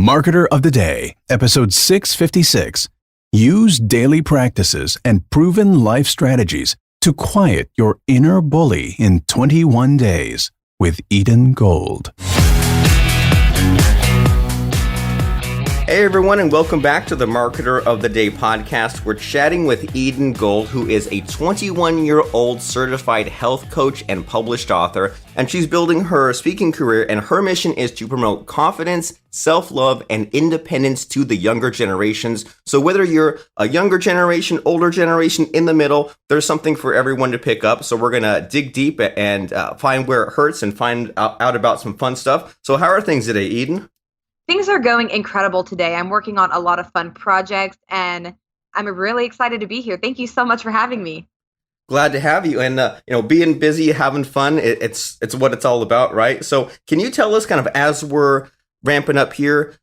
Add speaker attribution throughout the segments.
Speaker 1: Marketer of the Day, episode 656. Use daily practices and proven life strategies to quiet your inner bully in 21 days with Eden Gold.
Speaker 2: Hey everyone, and welcome back to the Marketer of the Day podcast. We're chatting with Eden Gold, who is a 21-year-old certified health coach and published author, and she's building her speaking career, and her mission is to promote confidence, self-love, and independence to the younger generations. So whether you're a younger generation, older generation, in the middle, there's something for everyone to pick up. So we're going to dig deep and find where it hurts and find out about some fun stuff. So how are things today, Eden?
Speaker 3: Things are going incredible today. I'm working on a lot of fun projects, and I'm really excited to be here. Thank you so much for having me.
Speaker 2: Glad to have you. And, being busy, having fun, it's what it's all about, right? So can you tell us kind of as we're ramping up here,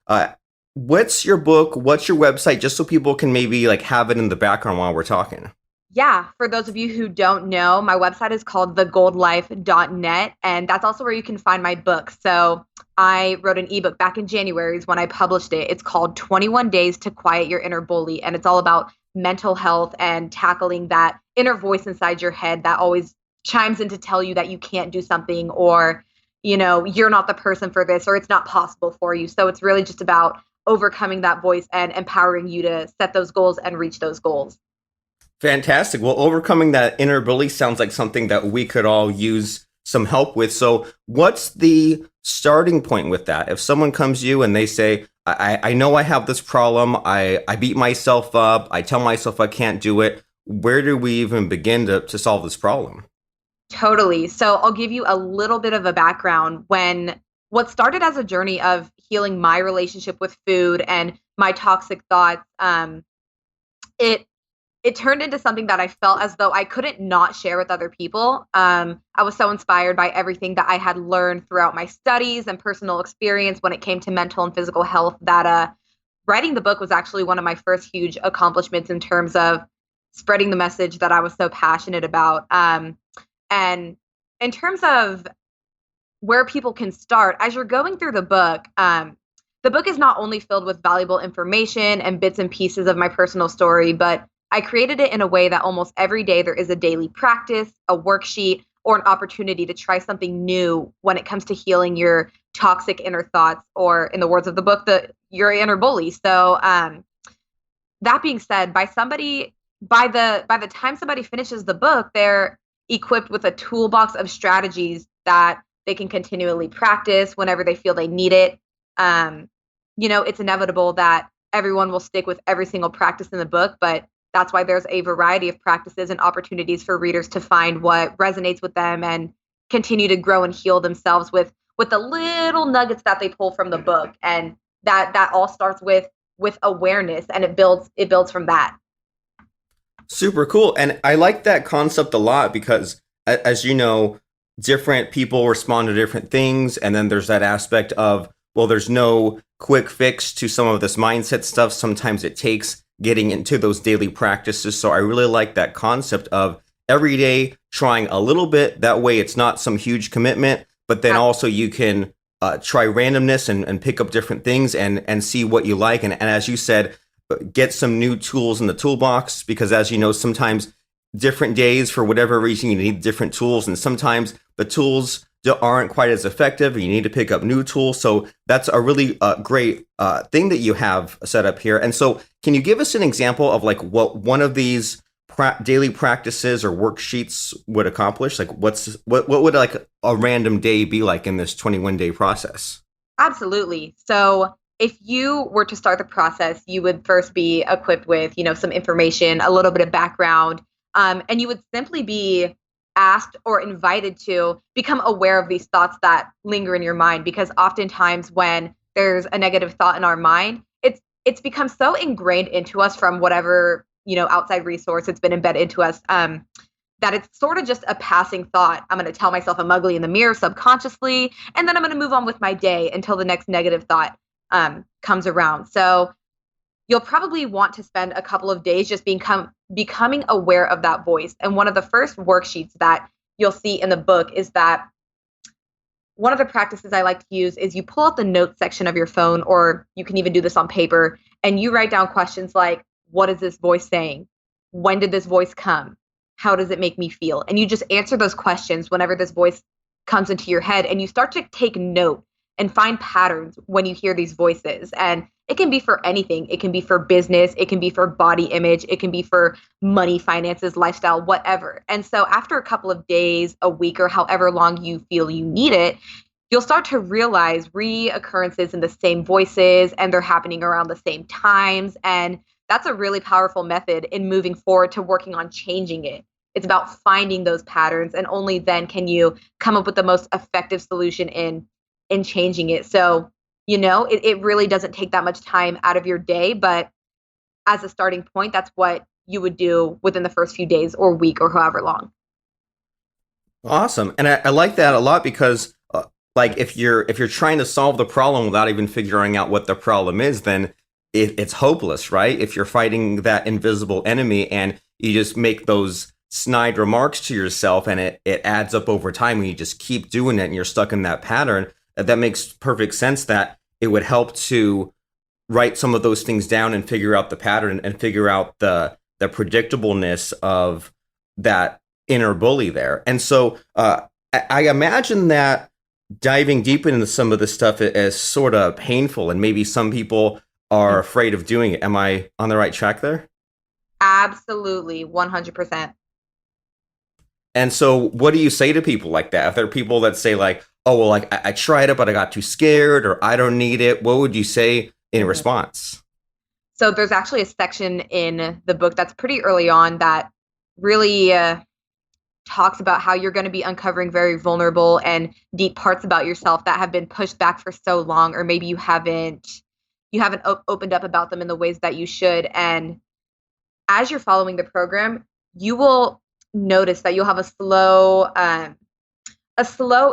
Speaker 2: what's your book? What's your website? Just so people can maybe have it in the background while we're talking.
Speaker 3: Yeah, for those of you who don't know, my website is called thegoldlife.net, and that's also where you can find my book. So I wrote an ebook back in January is when I published it. It's called 21 Days to Quiet Your Inner Bully, and it's all about mental health and tackling that inner voice inside your head that always chimes in to tell you that you can't do something, or, you're not the person for this, or it's not possible for you. So it's really just about overcoming that voice and empowering you to set those goals and reach those goals.
Speaker 2: Fantastic. Well, overcoming that inner bully sounds like something that we could all use some help with. So what's the starting point with that? If someone comes to you and they say, I know I have this problem, I beat myself up, I tell myself I can't do it, where do we even begin to solve this problem?
Speaker 3: Totally. So I'll give you a little bit of a background. What started as a journey of healing my relationship with food and my toxic thoughts, it turned into something that I felt as though I couldn't not share with other people. I was so inspired by everything that I had learned throughout my studies and personal experience when it came to mental and physical health, that writing the book was actually one of my first huge accomplishments in terms of spreading the message that I was so passionate about. And in terms of where people can start, as you're going through the book is not only filled with valuable information and bits and pieces of my personal story, but I created it in a way that almost every day there is a daily practice, a worksheet, or an opportunity to try something new when it comes to healing your toxic inner thoughts, or in the words of the book, your inner bully. So that being said, by the time somebody finishes the book, they're equipped with a toolbox of strategies that they can continually practice whenever they feel they need it. It's inevitable that everyone will stick with every single practice in the book, but that's why there's a variety of practices and opportunities for readers to find what resonates with them and continue to grow and heal themselves with the little nuggets that they pull from the book. And that all starts with awareness, and it builds from that.
Speaker 2: Super cool. And I like that concept a lot because, as you know, different people respond to different things. And then there's that aspect of, well, there's no quick fix to some of this mindset stuff. Sometimes it takes getting into those daily practices. So I really like that concept of every day trying a little bit. That way it's not some huge commitment, but then also you can try randomness and pick up different things and see what you like. And as you said, get some new tools in the toolbox, because as you know, sometimes different days, for whatever reason, you need different tools. And sometimes the tools aren't quite as effective, or you need to pick up new tools. So that's a really great thing that you have set up here. And so can you give us an example of what one of these daily practices or worksheets would accomplish? What would a random day be like in this 21-day process?
Speaker 3: Absolutely. So if you were to start the process, you would first be equipped with, some information, a little bit of background, and you would simply be asked or invited to become aware of these thoughts that linger in your mind, because oftentimes when there's a negative thought in our mind, it's become so ingrained into us from whatever, outside resource it's been embedded into us, that it's sort of just a passing thought. I'm going to tell myself I'm ugly in the mirror subconsciously, and then I'm going to move on with my day until the next negative thought comes around. So you'll probably want to spend a couple of days just becoming aware of that voice. And one of the first worksheets that you'll see in the book is that one of the practices I like to use is you pull out the notes section of your phone, or you can even do this on paper, and you write down questions like, what is this voice saying? When did this voice come? How does it make me feel? And you just answer those questions whenever this voice comes into your head, and you start to take note and find patterns when you hear these voices. And it can be for anything. It can be for business. It can be for body image. It can be for money, finances, lifestyle, whatever. And so after a couple of days, a week, or however long you feel you need it, you'll start to realize reoccurrences in the same voices, and they're happening around the same times. And that's a really powerful method in moving forward to working on changing it. It's about finding those patterns, and only then can you come up with the most effective solution in changing it. So, it really doesn't take that much time out of your day, but as a starting point, that's what you would do within the first few days or week or however long.
Speaker 2: Awesome. And I like that a lot because like if you're trying to solve the problem without even figuring out what the problem is, then it's hopeless, right? If you're fighting that invisible enemy and you just make those snide remarks to yourself and it adds up over time and you just keep doing it and you're stuck in that pattern, that makes perfect sense that it would help to write some of those things down and figure out the pattern and figure out the predictableness of that inner bully there. And so I imagine that diving deep into some of this stuff is sort of painful, and maybe some people are afraid of doing it. Am I on the right track there?
Speaker 3: Absolutely, 100%.
Speaker 2: And so what do you say to people like that? If there are people that say like, oh, well, like I tried it, but I got too scared, or I don't need it, what would you say in response?
Speaker 3: So there's actually a section in the book that's pretty early on that really talks about how you're going to be uncovering very vulnerable and deep parts about yourself that have been pushed back for so long, or maybe you haven't opened up about them in the ways that you should. And as you're following the program, you will notice that you'll have a slow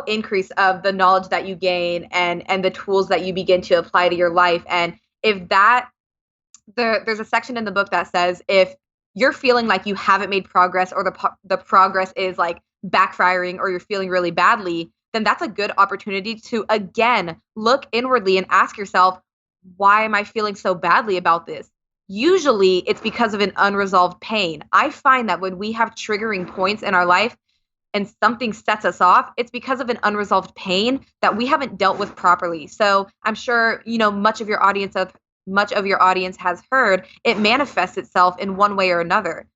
Speaker 3: increase of the knowledge that you gain and the tools that you begin to apply to your life. And there's a section in the book that says if you're feeling like you haven't made progress, or the progress is like backfiring, or you're feeling really badly, then that's a good opportunity to again look inwardly and ask yourself, why am I feeling so badly about this? Usually it's because of an unresolved pain. I find that when we have triggering points in our life and something sets us off, it's because of an unresolved pain that we haven't dealt with properly. So I'm sure, much of your audience has heard it manifests itself in one way or another,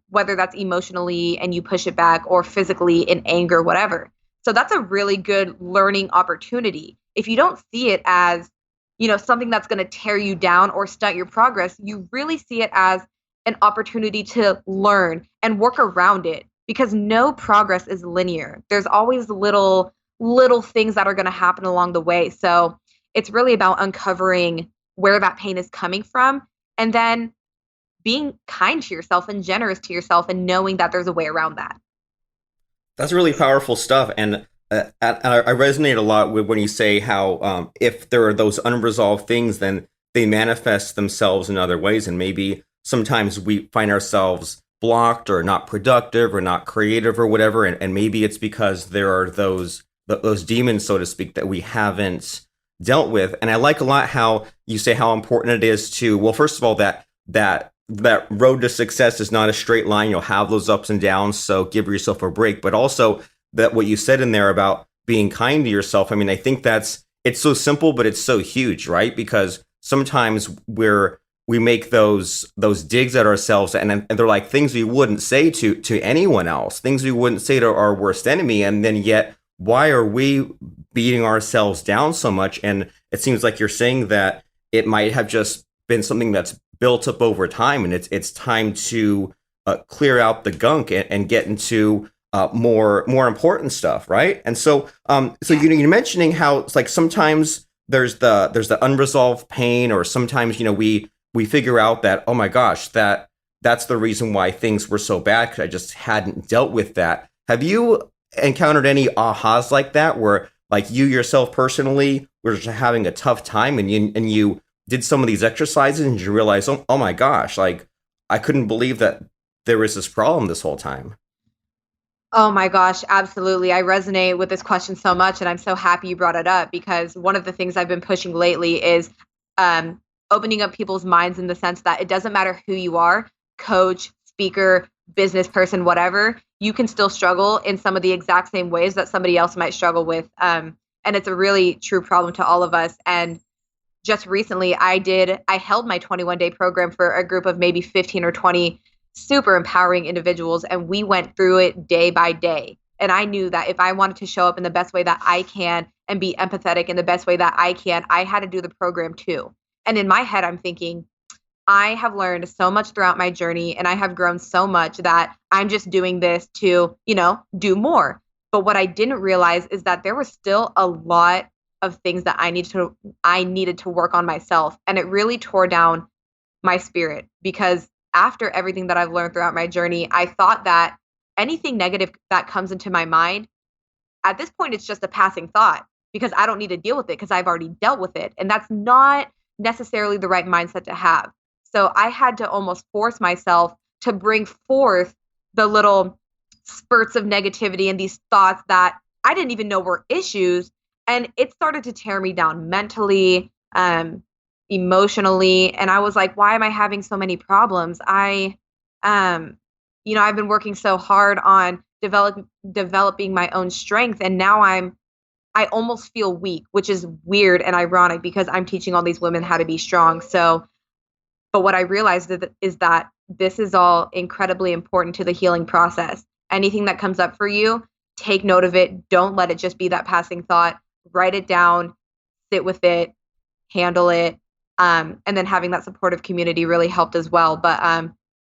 Speaker 3: whether that's emotionally and you push it back, or physically in anger, whatever. So that's a really good learning opportunity. If you don't see it as something that's going to tear you down or stunt your progress, you really see it as an opportunity to learn and work around it, because no progress is linear. There's always little things that are going to happen along the way. So it's really about uncovering where that pain is coming from, and then being kind to yourself and generous to yourself, and knowing that there's a way around that.
Speaker 2: That's really powerful stuff. And I resonate a lot with when you say how if there are those unresolved things, then they manifest themselves in other ways. And maybe sometimes we find ourselves blocked or not productive or not creative or whatever. And maybe it's because there are those demons, so to speak, that we haven't dealt with. And I like a lot how you say how important it is to, well, first of all, that road to success is not a straight line. You'll have those ups and downs. So give yourself a break, but also that what you said in there about being kind to yourself. I mean, I think it's so simple, but it's so huge, right? Because sometimes we make those digs at ourselves, and they're like things we wouldn't say to anyone else, things we wouldn't say to our worst enemy. And then yet, why are we beating ourselves down so much? And it seems like you're saying that it might have just been something that's built up over time, and it's time to clear out the gunk and get into more important stuff, right? And so you're mentioning how it's like sometimes there's the unresolved pain, or sometimes we figure out that, oh my gosh, that's the reason why things were so bad, because I just hadn't dealt with that. Have you encountered any ahas like that, where like you yourself personally were just having a tough time, and you did some of these exercises and you realize, oh my gosh, like I couldn't believe that there was this problem this whole time?
Speaker 3: Oh my gosh, absolutely. I resonate with this question so much, and I'm so happy you brought it up because one of the things I've been pushing lately is um, opening up people's minds in the sense that it doesn't matter who you are, coach, speaker, business person, whatever, you can still struggle in some of the exact same ways that somebody else might struggle with. And it's a really true problem to all of us. And just recently I held my 21-day program for a group of maybe 15 or 20 super empowering individuals, and we went through it day by day. And I knew that if I wanted to show up in the best way that I can and be empathetic in the best way that I can, I had to do the program too. And in my head I'm thinking, I have learned so much throughout my journey and I have grown so much that I'm just doing this to, do more. But what I didn't realize is that there was still a lot of things that I needed to work on myself, and it really tore down my spirit because after everything that I've learned throughout my journey, I thought that anything negative that comes into my mind, at this point it's just a passing thought because I don't need to deal with it because I've already dealt with it, and that's not necessarily the right mindset to have. So I had to almost force myself to bring forth the little spurts of negativity and these thoughts that I didn't even know were issues. And it started to tear me down mentally, emotionally. And I was like, why am I having so many problems? Um, I've been working so hard on developing my own strength. And now I almost feel weak, which is weird and ironic because I'm teaching all these women how to be strong. So, but what I realized is that this is all incredibly important to the healing process. Anything that comes up for you, take note of it. Don't let it just be that passing thought. Write it down, sit with it, handle it. And then having that supportive community really helped as well. But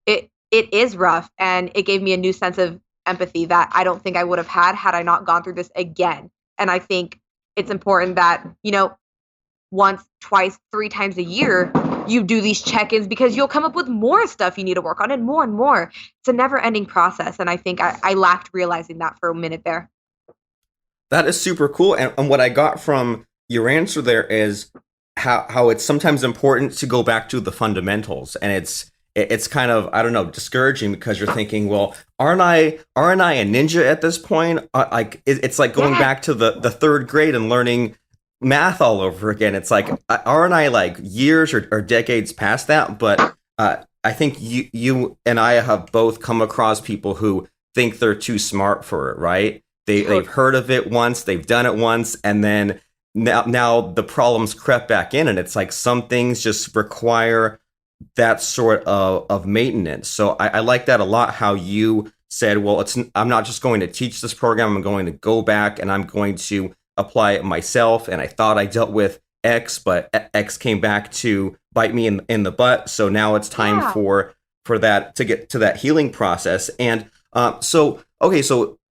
Speaker 3: it is rough, and it gave me a new sense of empathy that I don't think I would have had I not gone through this again. And I think it's important that, once, twice, three times a year, you do these check-ins because you'll come up with more stuff you need to work on and more and more. It's a never-ending process. And I think I lacked realizing that for a minute there.
Speaker 2: That is super cool. And what I got from your answer there is how it's sometimes important to go back to the fundamentals. And it's kind of, I don't know, discouraging because you're thinking, well, aren't I a ninja at this point? Like it's like going back to the third grade and learning math all over again. It's like, aren't I like years or decades past that? But I think you and I have both come across people who think they're too smart for it, right? They've heard of it once, they've done it once, and then now the problems crept back in, and it's like some things just require that sort of maintenance. So I like that a lot, how you said, well, I'm not just going to teach this program, I'm going to go back and I'm going to apply it myself. And I thought I dealt with X, but X came back to bite me in the butt. So now it's time for that to get to that healing process. And so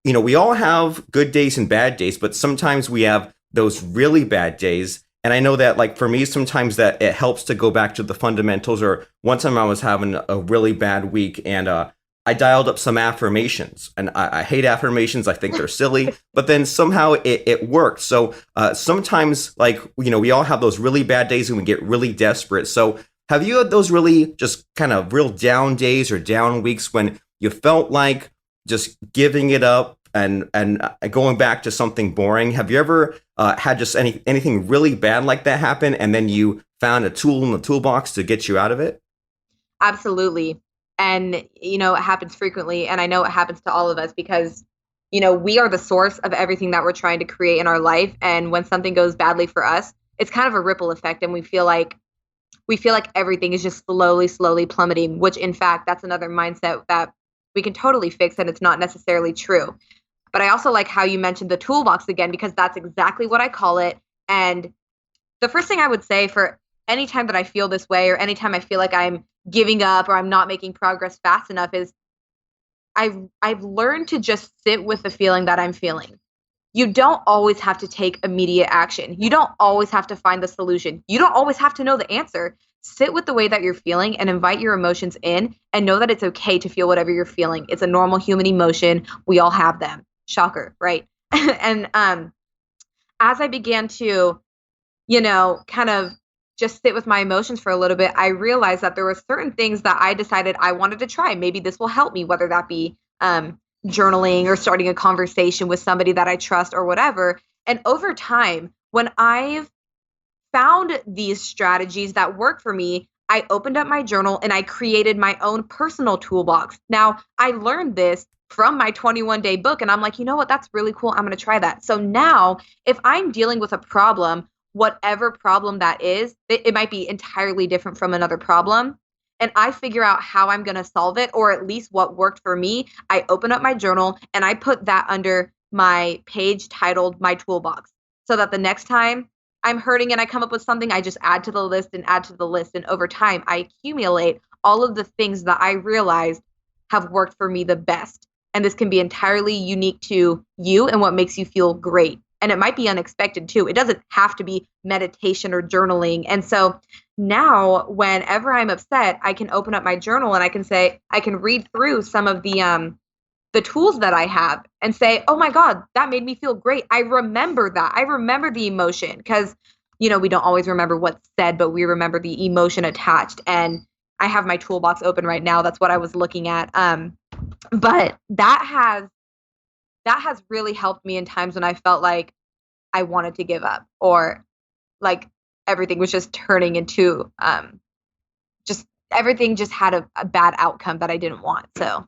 Speaker 2: we all have good days and bad days, but sometimes we have those really bad days. And I know that, like, for me, sometimes that it helps to go back to the fundamentals. Or one time I was having a really bad week, and I dialed up some affirmations. And I hate affirmations. I think they're silly. But then somehow it worked. So sometimes, like, we all have those really bad days and we get really desperate. So have you had those really just kind of real down days or down weeks when you felt like just giving it up and going back to something boring? Have you ever had just anything really bad like that happen, and then you found a tool in the toolbox to get you out of it?
Speaker 3: Absolutely. And, it happens frequently. And I know it happens to all of us because, we are the source of everything that we're trying to create in our life. And when something goes badly for us, it's kind of a ripple effect. And we feel like everything is just slowly plummeting, which in fact, that's another mindset that we can totally fix. And it's not necessarily true. But I also like how you mentioned the toolbox again, because that's exactly what I call it. And the first thing I would say for any time that I feel this way, or anytime I feel like I'm giving up or I'm not making progress fast enough, is I've learned to just sit with the feeling that I'm feeling. You don't always have to take immediate action. You don't always have to find the solution. You don't always have to know the answer. Sit with the way that you're feeling and invite your emotions in, and know that it's okay to feel whatever you're feeling. It's a normal human emotion. We all have them. Shocker, right? And as I began to, kind of just sit with my emotions for a little bit, I realized that there were certain things that I decided I wanted to try. Maybe this will help me, whether that be journaling or starting a conversation with somebody that I trust or whatever. And over time, when I've found these strategies that work for me, I opened up my journal and I created my own personal toolbox. Now, I learned this from my 21-day book, and I'm like, you know what? That's really cool. I'm going to try that. So now, if I'm dealing with a problem, whatever problem that is, it might be entirely different from another problem. And I figure out how I'm going to solve it, or at least what worked for me. I open up my journal and I put that under my page titled My Toolbox, so that the next time I'm hurting and I come up with something, I just add to the list and add to the list. And over time, I accumulate all of the things that I realized have worked for me the best. And this can be entirely unique to you and what makes you feel great. And it might be unexpected too. It doesn't have to be meditation or journaling. And so now, whenever I'm upset, I can open up my journal and I can read through some of the tools that I have and say, oh my God, that made me feel great. I remember that. I remember the emotion, because, we don't always remember what's said, but we remember the emotion attached. And I have my toolbox open right now. That's what I was looking at. But that has really helped me in times when I felt like I wanted to give up, or like everything was just turning into just everything just had a bad outcome that I didn't want. So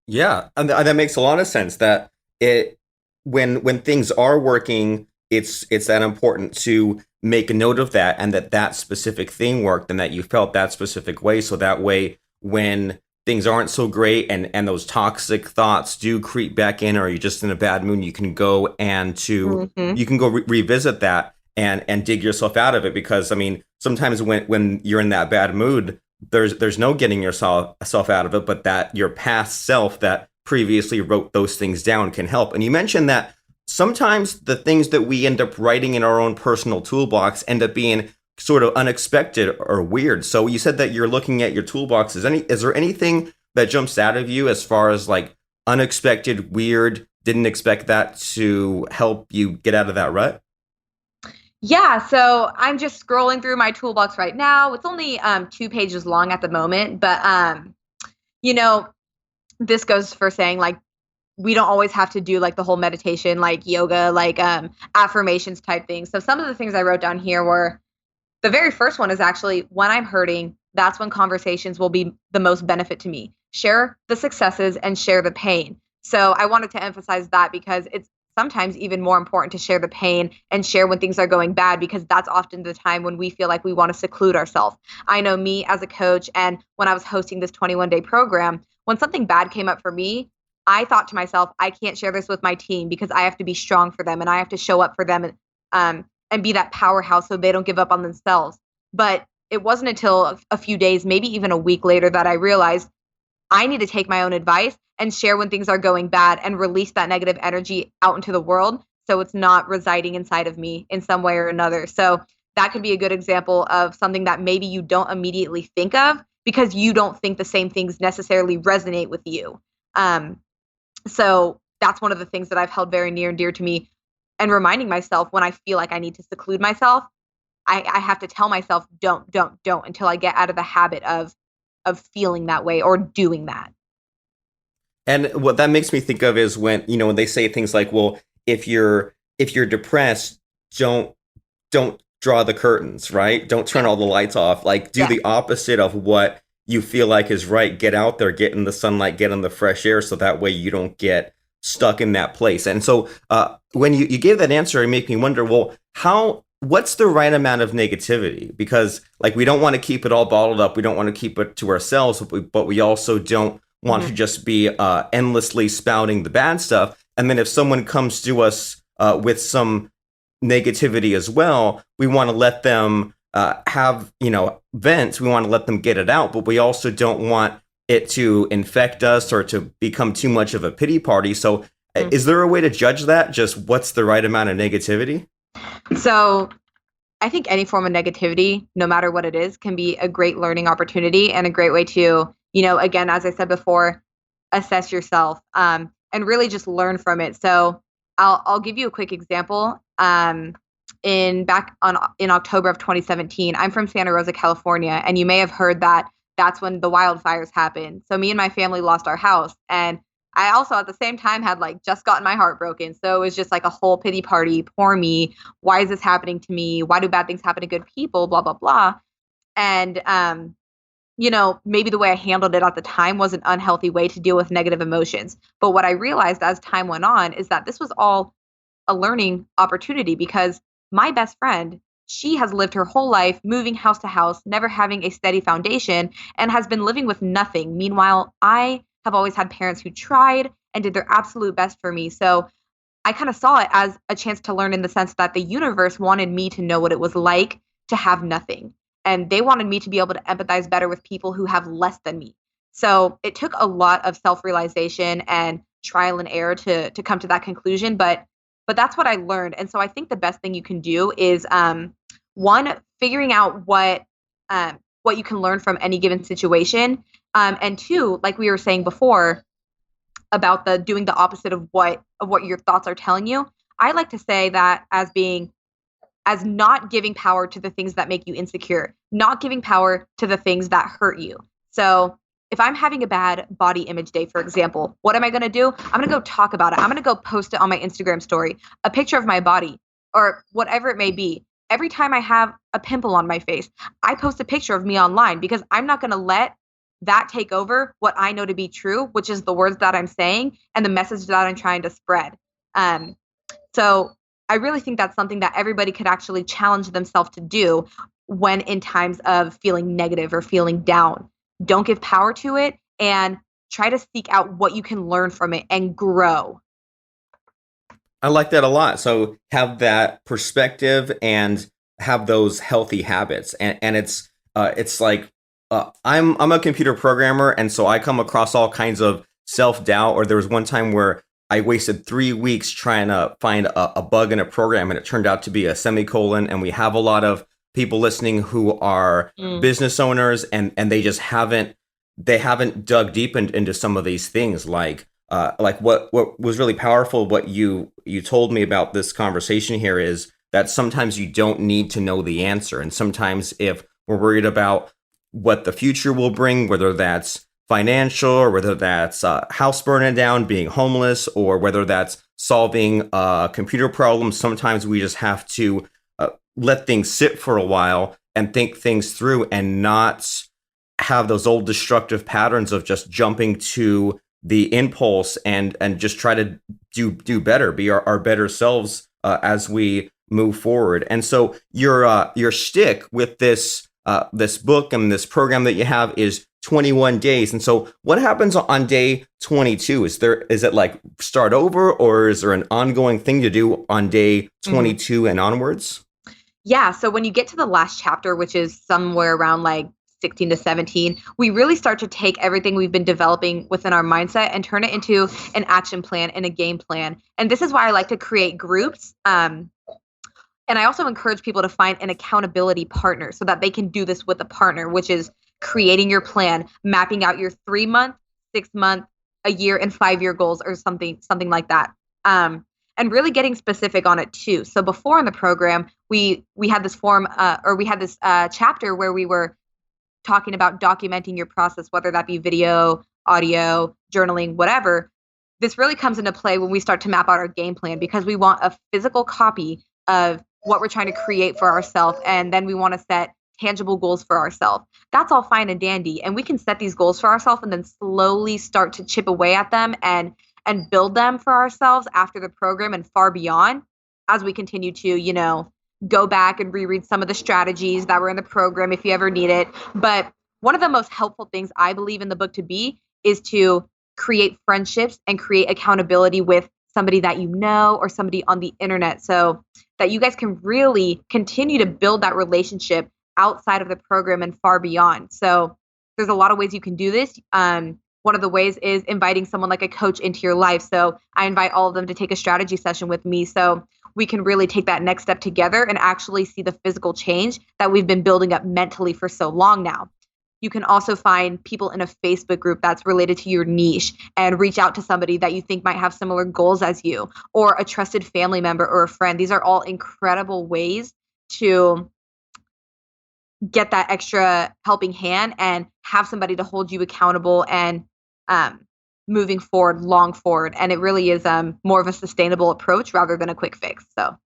Speaker 2: Yeah, and that makes a lot of sense. That it when things are working, it's that important to make a note of that, and that specific thing worked, and that you felt that specific way. So that way, when things aren't so great, and those toxic thoughts do creep back in, or you're just in a bad mood, you can go you can go revisit that and dig yourself out of it. Because I mean, sometimes when you're in that bad mood, there's no getting yourself out of it, but that your past self that previously wrote those things down can help. And you mentioned that sometimes the things that we end up writing in our own personal toolbox end up being sort of unexpected or weird. So you said that you're looking at your toolbox. Is there anything that jumps out of you as far as like unexpected, weird, didn't expect that to help you get out of that rut?
Speaker 3: yeah, so I'm just scrolling through my toolbox right now. It's only 2 pages long at the moment, but you know, this goes for saying, like, we don't always have to do like the whole meditation, like yoga, like affirmations type things. So some of the things I wrote down here were, the very first one is actually, when I'm hurting, that's when conversations will be the most benefit to me. Share the successes and share the pain. So I wanted to emphasize that, because it's sometimes even more important to share the pain and share when things are going bad, because that's often the time when we feel like we want to seclude ourselves. I know me as a coach, and when I was hosting this 21-day program, when something bad came up for me, I thought to myself, I can't share this with my team because I have to be strong for them and I have to show up for them and be that powerhouse so they don't give up on themselves. But it wasn't until a few days, maybe even a week later, that I realized I need to take my own advice and share when things are going bad and release that negative energy out into the world, so it's not residing inside of me in some way or another. So that could be a good example of something that maybe you don't immediately think of because you don't think the same things necessarily resonate with you. So that's one of the things that I've held very near and dear to me, and reminding myself when I feel like I need to seclude myself, I have to tell myself, don't, until I get out of the habit of feeling that way or doing that.
Speaker 2: And what that makes me think of is when they say things like, well, if you're depressed, don't draw the curtains, right? Don't turn all the lights off. Like, do the opposite of what you feel like is right. Get out there, get in the sunlight, get in the fresh air, so that way you don't get stuck in that place. And so when you gave that answer, it made me wonder, well, what's the right amount of negativity? Because like, we don't want to keep it all bottled up. We don't want to keep it to ourselves, but we also don't want to just be endlessly spouting the bad stuff. And then if someone comes to us with some negativity as well, we want to let them have vents. We want to let them get it out, but we also don't want it to infect us or to become too much of a pity party. So is there a way to judge that? Just what's the right amount of negativity?
Speaker 3: So I think any form of negativity, no matter what it is, can be a great learning opportunity and a great way to, again, as I said before, assess yourself and really just learn from it. So I'll give you a quick example. In October of 2017, I'm from Santa Rosa, California, and you may have heard that that's when the wildfires happened. So me and my family lost our house, and I also at the same time had like just gotten my heart broken. So it was just like a whole pity party. Poor me. Why is this happening to me? Why do bad things happen to good people? Blah, blah, blah. And, maybe the way I handled it at the time was an unhealthy way to deal with negative emotions. But what I realized as time went on is that this was all a learning opportunity because my best friend, she has lived her whole life moving house to house, never having a steady foundation, and has been living with nothing. Meanwhile, I have always had parents who tried and did their absolute best for me. So I kind of saw it as a chance to learn in the sense that the universe wanted me to know what it was like to have nothing. And they wanted me to be able to empathize better with people who have less than me. So it took a lot of self-realization and trial and error to come to that conclusion. But that's what I learned. And so I think the best thing you can do is one, figuring out what you can learn from any given situation. And two, like we were saying before about the doing the opposite of what your thoughts are telling you. I like to say that as not giving power to the things that make you insecure, not giving power to the things that hurt you. So if I'm having a bad body image day, for example, what am I going to do? I'm going to go talk about it. I'm going to go post it on my Instagram story, a picture of my body or whatever it may be. Every time I have a pimple on my face, I post a picture of me online because I'm not going to let that take over what I know to be true, which is the words that I'm saying and the message that I'm trying to spread. So I really think that's something that everybody could actually challenge themselves to do when in times of feeling negative or feeling down. Don't give power to it and try to seek out what you can learn from it and grow.
Speaker 2: I like that a lot. So have that perspective and have those healthy habits. And it's like I'm a computer programmer, and so I come across all kinds of self-doubt. Or there was one time where I wasted 3 weeks trying to find a bug in a program, and it turned out to be a semicolon. And we have a lot of people listening who are business owners, and they just haven't dug deep into some of these things. Like what was really powerful, what you told me about this conversation here is that sometimes you don't need to know the answer. And sometimes if we're worried about what the future will bring, whether that's financial or whether that's house burning down, being homeless, or whether that's solving a computer problem, sometimes we just have to let things sit for a while and think things through and not have those old destructive patterns of just jumping to the impulse and just try to do better, be our better selves as we move forward. And so your shtick with this book and this program that you have is 21 days. And so what happens on day 22? Is it like start over, or is there an ongoing thing to do on day 22 and onwards?
Speaker 3: Yeah. So when you get to the last chapter, which is somewhere around like 16 to 17, we really start to take everything we've been developing within our mindset and turn it into an action plan and a game plan. And this is why I like to create groups. And I also encourage people to find an accountability partner so that they can do this with a partner, which is creating your plan, mapping out your 3-month, 6-month, a year, and 5-year goals, or something like that. And really getting specific on it too. So before in the program, we had this chapter where we were talking about documenting your process, whether that be video, audio, journaling, whatever. This really comes into play when we start to map out our game plan, because we want a physical copy of what we're trying to create for ourselves. And then we want to set tangible goals for ourselves. That's all fine and dandy. And we can set these goals for ourselves and then slowly start to chip away at them and build them for ourselves after the program and far beyond, as we continue to, go back and reread some of the strategies that were in the program if you ever need it. But one of the most helpful things I believe in the book to be is to create friendships and create accountability with somebody that you know or somebody on the internet, so that you guys can really continue to build that relationship outside of the program and far beyond. So there's a lot of ways you can do this. One of the ways is inviting someone like a coach into your life. So I invite all of them to take a strategy session with me so we can really take that next step together and actually see the physical change that we've been building up mentally for so long now. You can also find people in a Facebook group that's related to your niche and reach out to somebody that you think might have similar goals as you, or a trusted family member or a friend. These are all incredible ways to get that extra helping hand and have somebody to hold you accountable and moving forward, long forward. And it really is more of a sustainable approach rather than a quick fix. So.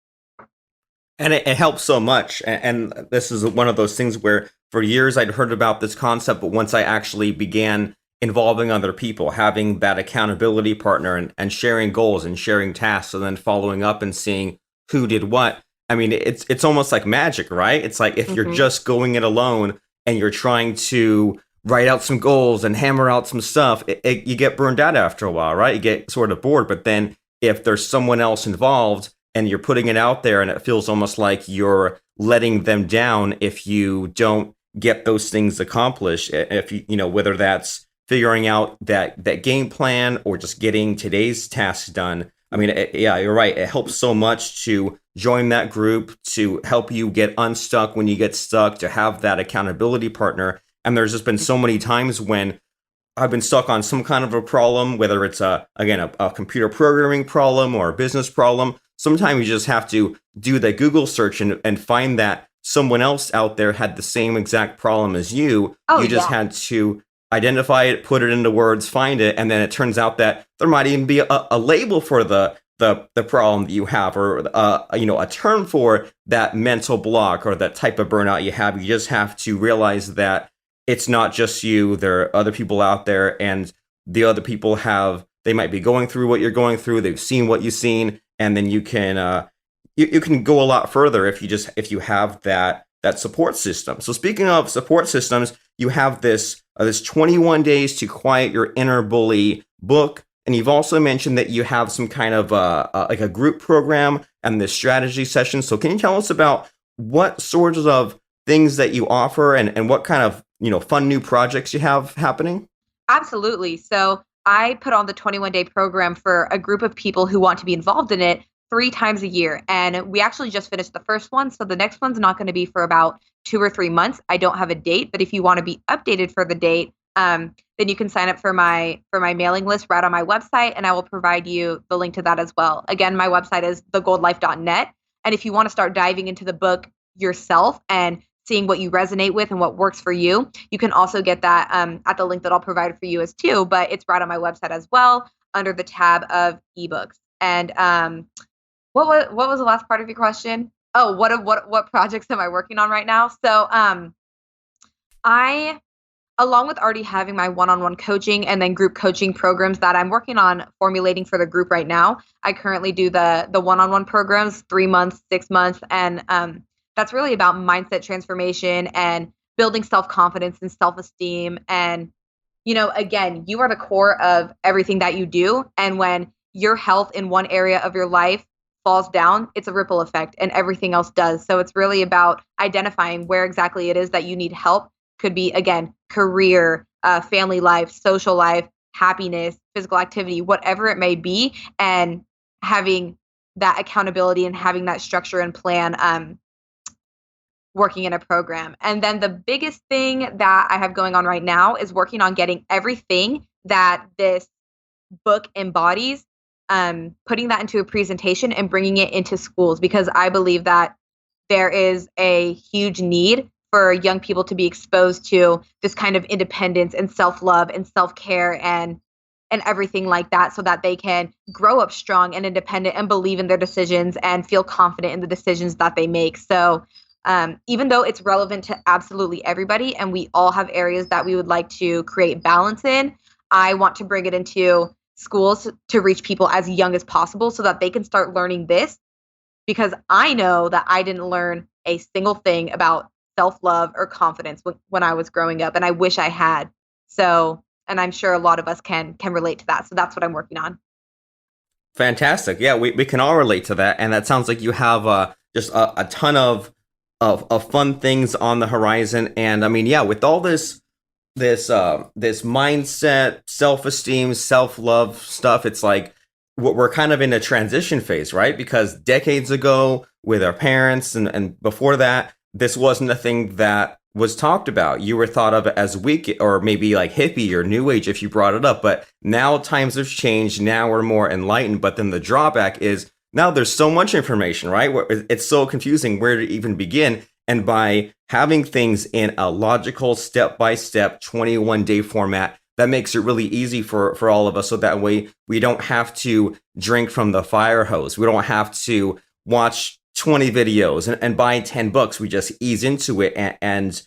Speaker 2: And it helps so much. And this is one of those things where for years I'd heard about this concept, but once I actually began involving other people, having that accountability partner and sharing goals and sharing tasks and then following up and seeing who did what. I mean, it's almost like magic, right? It's like if you're just going it alone and you're trying to write out some goals and hammer out some stuff, you get burned out after a while, right? You get sort of bored. But then if there's someone else involved and you're putting it out there and it feels almost like you're letting them down if you don't get those things accomplished, if you know, whether that's figuring out that game plan or just getting today's tasks done. I mean, yeah, you're right. It helps so much to join that group, to help you get unstuck when you get stuck, to have that accountability partner. And there's just been so many times when I've been stuck on some kind of a problem, whether it's a computer programming problem or a business problem. Sometimes you just have to do the Google search and find that someone else out there had the same exact problem as you. You just had to identify it, put it into words, find it, and then it turns out that there might even be a label for the problem that you have, or a term for that mental block or that type of burnout you have. You just have to realize that it's not just you. There are other people out there, and the other people they might be going through what you're going through. They've seen what you've seen, and then you can you can go a lot further if you have that support system. So speaking of support systems, you have this 21 days to quiet your inner bully book. And you've also mentioned that you have some kind of like a group program and this strategy session. So can you tell us about what sorts of things that you offer and what kind of, fun new projects you have happening?
Speaker 3: Absolutely. So I put on the 21-day program for a group of people who want to be involved in it 3 times a year. And we actually just finished the first one. So the next one's not going to be for about 2 or 3 months. I don't have a date, but if you want to be updated for the date, then you can sign up for my mailing list right on my website, and I will provide you the link to that as well. Again, my website is thegoldlife.net. And if you want to start diving into the book yourself and seeing what you resonate with and what works for you, you can also get that at the link that I'll provide for you as too. But it's right on my website as well under the tab of ebooks. And what was the last part of your question? Oh, what projects am I working on right now? So I, along with already having my one-on-one coaching and then group coaching programs that I'm working on formulating for the group right now, I currently do the one-on-one programs, 3 months, 6 months. And that's really about mindset transformation and building self-confidence and self-esteem. And, again, you are the core of everything that you do. And when your health in one area of your life falls down, it's a ripple effect and everything else does. So it's really about identifying where exactly it is that you need help. Could be, again, career, family life, social life, happiness, physical activity, whatever it may be, and having that accountability and having that structure and plan working in a program. And then the biggest thing that I have going on right now is working on getting everything that this book embodies, putting that into a presentation and bringing it into schools, because I believe that there is a huge need for young people to be exposed to this kind of independence and self-love and self-care and everything like that, so that they can grow up strong and independent and believe in their decisions and feel confident in the decisions that they make. So even though it's relevant to absolutely everybody and we all have areas that we would like to create balance in, I want to bring it into schools to reach people as young as possible so that they can start learning this, because I know that I didn't learn a single thing about self-love or confidence when I was growing up, and I wish I had. So, and I'm sure a lot of us can relate to that. So that's what I'm working on.
Speaker 2: Fantastic. Yeah, we can all relate to that. And that sounds like you have just a ton of fun things on the horizon. And I mean, yeah, with all this mindset, self-esteem, self-love stuff, it's like we're kind of in a transition phase, right? Because decades ago with our parents and before that, this wasn't a thing that was talked about. You were thought of as weak or maybe like hippie or new age if you brought it up. But now times have changed. Now we're more enlightened. But then the drawback is now there's so much information, right? It's so confusing where to even begin. And by having things in a logical step-by-step 21-day format that makes it really easy for all of us. So that way we don't have to drink from the fire hose. We don't have to watch 20 videos and buy 10 books. We just ease into it and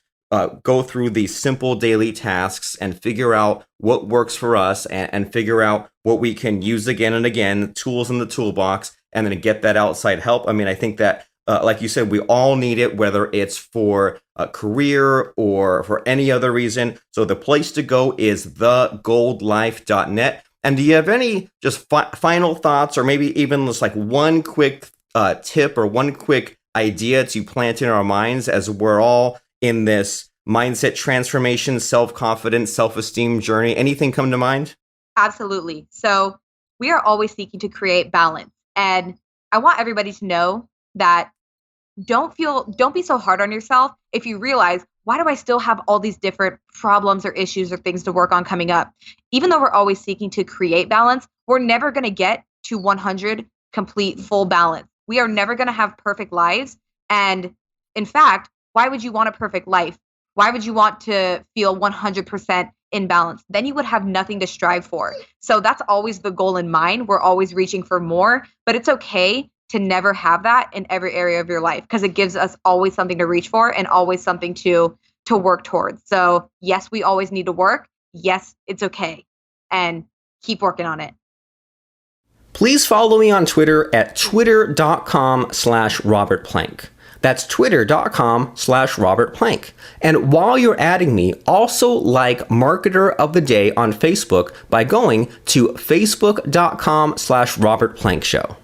Speaker 2: go through these simple daily tasks and figure out what works for us and figure out what we can use again and again, tools in the toolbox, and then get that outside help. I mean, I think that, like you said, we all need it, whether it's for a career or for any other reason. So the place to go is thegoldlife.net. And do you have any just final thoughts, or maybe even just like one quick tip or one quick idea to plant in our minds as we're all in this mindset transformation, self-confidence, self-esteem journey? Anything come to mind?
Speaker 3: Absolutely. So we are always seeking to create balance. And I want everybody to know that don't be so hard on yourself if you realize, why do I still have all these different problems or issues or things to work on coming up? Even though we're always seeking to create balance, we're never going to get to 100 complete full balance. We are never going to have perfect lives. And in fact, why would you want a perfect life? Why would you want to feel 100% in balance? Then you would have nothing to strive for. So that's always the goal in mind. We're always reaching for more, but it's okay to never have that in every area of your life, because it gives us always something to reach for and always something to work towards. So yes, we always need to work. Yes, it's okay. And keep working on it.
Speaker 2: Please follow me on Twitter at twitter.com/Robert Plank. That's twitter.com/Robert Plank. And while you're adding me, also like Marketer of the Day on Facebook by going to facebook.com/Robert Plank Show.